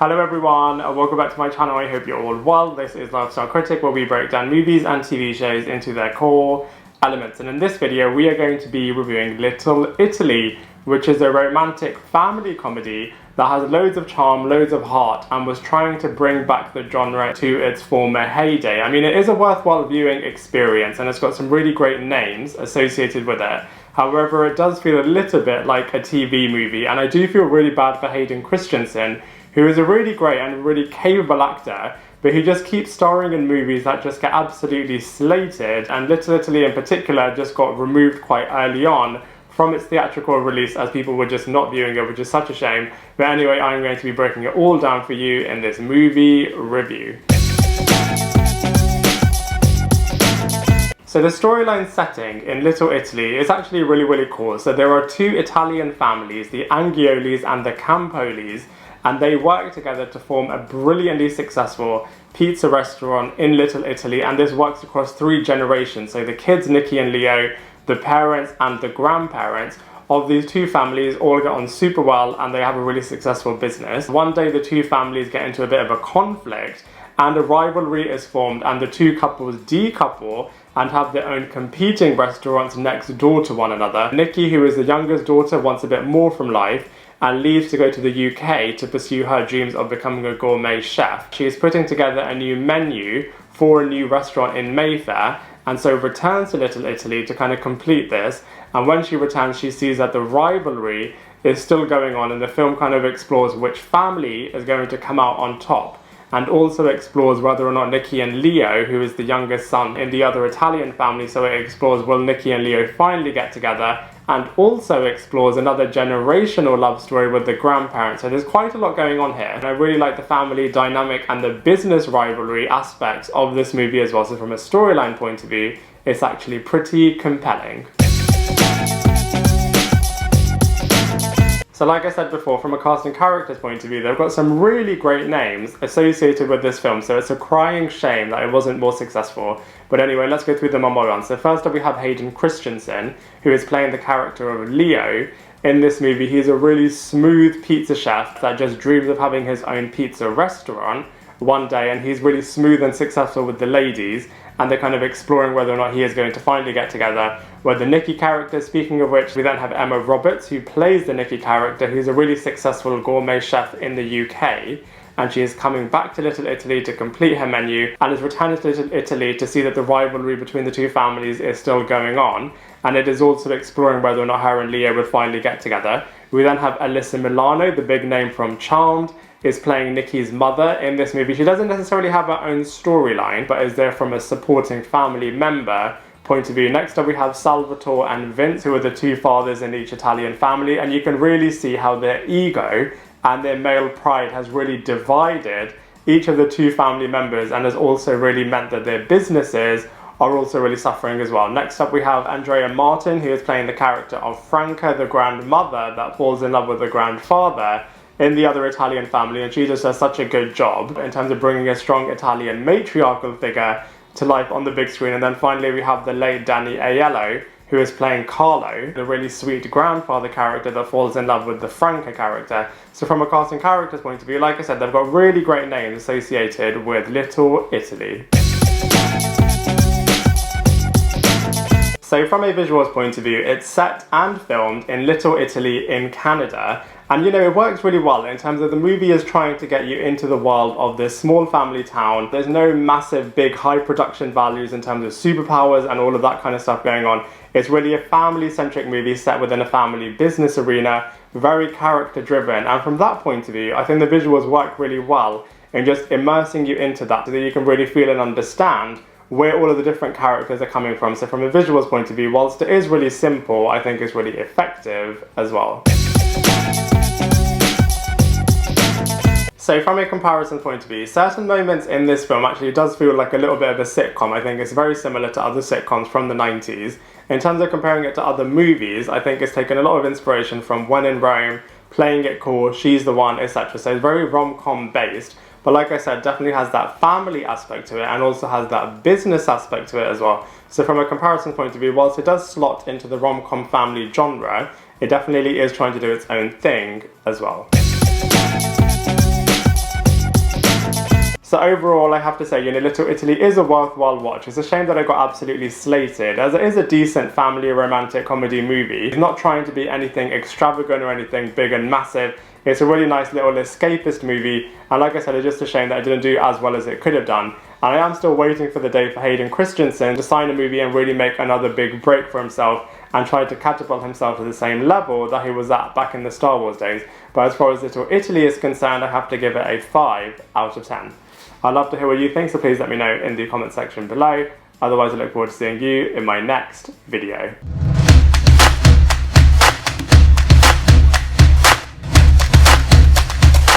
Hello everyone, and welcome back to my channel. I hope you're all well. This is Lifestyle Critic, where we break down movies and TV shows into their core elements. And in this video, we are going to be reviewing Little Italy, which is a romantic family comedy that has loads of charm, loads of heart, and was trying to bring back the genre to its former heyday. I mean, it is a worthwhile viewing experience, and it's got some really great names associated with it. However, it does feel a little bit like a TV movie, and I do feel really bad for Hayden Christensen, who is a really great and really capable actor, but he just keeps starring in movies that just get absolutely slated, and Little Italy in particular just got removed quite early on from its theatrical release as people were just not viewing it, which is such a shame. But anyway, I'm going to be breaking it all down for you in this movie review. So the storyline setting in Little Italy is actually really cool. So there are two Italian families, the Angiolis and the Campolis, and they work together to form a brilliantly successful pizza restaurant in Little Italy, and this works across 3 generations. So the kids, Nikki and Leo, the parents and the grandparents of these two families all get on super well, and they have a really successful business. One day the two families get into a bit of a conflict, and a rivalry is formed, and the two couples decouple and have their own competing restaurants next door to one another. Nikki, who is the youngest daughter, wants a bit more from life and leaves to go to the UK to pursue her dreams of becoming a gourmet chef. She is putting together a new menu for a new restaurant in Mayfair, and so returns to Little Italy to kind of complete this. And when she returns, she sees that the rivalry is still going on, and the film kind of explores which family is going to come out on top, and also explores whether or not Nikki and Leo, who is the youngest son in the other Italian family, so it explores will Nikki and Leo finally get together, and also explores another generational love story with the grandparents. So there's quite a lot going on here, and I really like the family dynamic and the business rivalry aspects of this movie as well. So from a storyline point of view, it's actually pretty compelling. So like I said before, from a cast and characters point of view, they've got some really great names associated with this film, so it's a crying shame that it wasn't more successful. But anyway, let's go through them one by one. So first up we have Hayden Christensen, who is playing the character of Leo. In this movie, he's a really smooth pizza chef that just dreams of having his own pizza restaurant one day, and he's really smooth and successful with the ladies, and they're kind of exploring whether or not he is going to finally get together with the Nikki character. Speaking of which, we then have Emma Roberts, who plays the Nikki character, who's a really successful gourmet chef in the UK, and she is coming back to Little Italy to complete her menu, and is returning to Little Italy to see that the rivalry between the two families is still going on, and it is also exploring whether or not her and Leo would finally get together. We then have Alyssa Milano, the big name from Charmed, is playing Nikki's mother in this movie. She doesn't necessarily have her own storyline, but is there from a supporting family member point of view. Next up we have Salvatore and Vince, who are the two fathers in each Italian family, and you can really see how their ego and their male pride has really divided each of the two family members, and has also really meant that their businesses are also really suffering as well. Next up we have Andrea Martin, who is playing the character of Franca, the grandmother that falls in love with the grandfather in the other Italian family, and she just does such a good job in terms of bringing a strong Italian matriarchal figure to life on the big screen. And then finally we have the late Danny Aiello, who is playing Carlo, the really sweet grandfather character that falls in love with the Franca character. So from a cast and characters point of view, like I said, they've got really great names associated with Little Italy. So from a visuals point of view, it's set and filmed in Little Italy in Canada. And you know, it works really well in terms of the movie is trying to get you into the world of this small family town. There's no massive, big, high production values in terms of superpowers and all of that kind of stuff going on. It's really a family-centric movie set within a family business arena, very character-driven. And from that point of view, I think the visuals work really well in just immersing you into that so that you can really feel and understand where all of the different characters are coming from. So from a visuals point of view, whilst it is really simple, I think it's really effective as well. So from a comparison point of view, certain moments in this film actually does feel like a little bit of a sitcom. I think it's very similar to other sitcoms from the 90s. In terms of comparing it to other movies, I think it's taken a lot of inspiration from When in Rome, Playing It Cool, She's the One, etc. So it's very rom-com based, but like I said, definitely has that family aspect to it, and also has that business aspect to it as well. So from a comparison point of view, whilst it does slot into the rom-com family genre, it definitely is trying to do its own thing as well. So overall, I have to say, Little Italy is a worthwhile watch. It's a shame that it got absolutely slated, as it is a decent family romantic comedy movie. It's not trying to be anything extravagant or anything big and massive. It's a really nice little escapist movie, and like I said, it's just a shame that it didn't do as well as it could have done. And I am still waiting for the day for Hayden Christensen to sign a movie and really make another big break for himself and try to catapult himself to the same level that he was at back in the Star Wars days. But as far as Little Italy is concerned, I have to give it a 5 out of 10. I'd love to hear what you think, so please let me know in the comment section below. Otherwise, I look forward to seeing you in my next video.